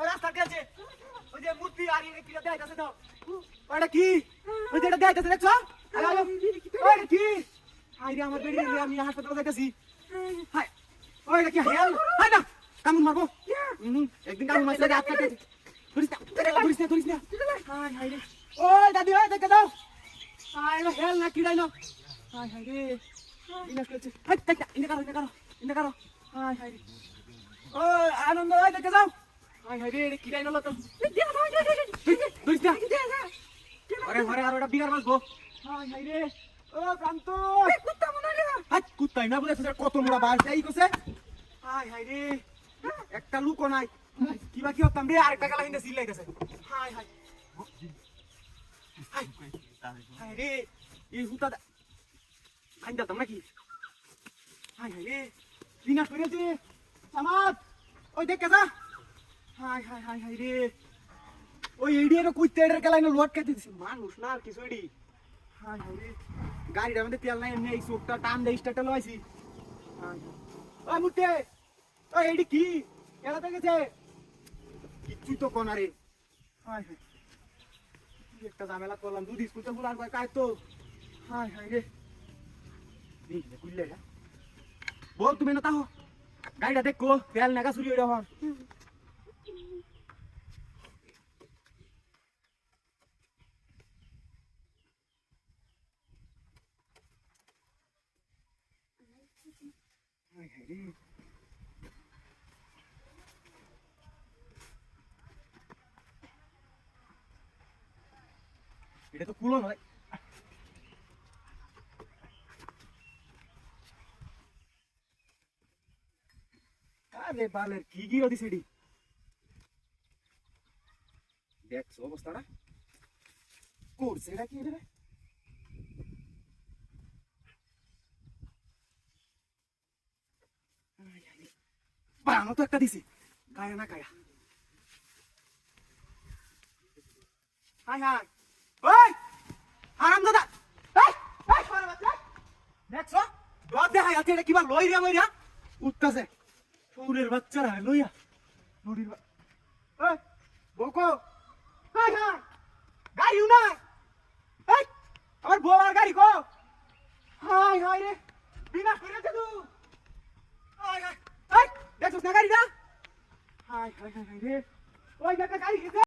রাস্তা গেছে ওই যে মূর্তি আর কি দেখাইতেছে দাও ওটা কি ওই যেটা দেখাইতেছে দেখছো ওটা কি আইরে আমার বেড়ি আমি হাসপাতালে যাইতাছি হাই ওইটা কি হেল হাই না কামুন মারবো একদিন কামুন মারছে রাত কাটে ধরিস না হাই হাই রে ওই দাদি ওই দেখে দাও হাই রে হেল না কিড়াই না হাই হাই রে বিনাশ করছে হাই দেখটা ইন্দা কারো হাই হাই রে ওই আনন্দ ওই দেখে যাও হাই হাই রে কিড়াই না তো ধরিস না আরে ঘরে আর ওটা বিগার বাসবো হাই হাই রে ও প্রান্ত কুত্তা মনে রে হাই কুত্তাই না বলে কত মোড়া বাস যাই কইছে হাই হাই রে একটা লুকো নাই কিবা কি হতাম রে আরেকটা গালা হিন্দে সিল লাইতেছে হাই হাই হাই হাই রে এই হুতা খাইন দাম নাকি হাই হাই রে বিনাশ করেছে সামাদ ওই দেখ কেসা হাই হাই হাই হাই রে ওই এডিয়ার কুইতে এর গালাইনো লোড কে দিছে মানুষ না আর কিছু এডি হাই হাই রে গাড়িটার মধ্যে তেল নাই এমনি এই চোখটা টান দেই স্টার্টটা লইছি হাই ওই মুটে ওই এডি কি এলা তো গেছে কিচ্ছু তো কোন আরে হাই হাই একটা ঝামেলা করলাম দুধ স্কুল তো বুলার কয় কাজ তো হাই হাই রে এই কুইলে বল তুমি না তাও গাড়িটা দেখো তেল নাগা চুরি হইরা হন হাই হাই রে এটা তো কুলো নয় আরে বালের কি গিয়ে দিছে এডি দেখছো অবস্থাটা করছে এটা কি রে বানো তো একটা দিছে কায়া না কায়া হাই হাই ওই আরাম দাদা এই এই করে বাচ্চা দেখছো দোয়া দেখাই আছে এটা কিবা লই রে মইরা উঠতাছে ফুলের বাচ্চারা লইয়া নড়ির এই বকো হাই হাই গাড়ি না এই আমার বউ আর গাড়ি কো হাই হাই রে বিনাশ করেছে তুই হাই হাই এই দেখছ না গাড়ি না হাই হাই হাই রে ওই দেখা গাড়ি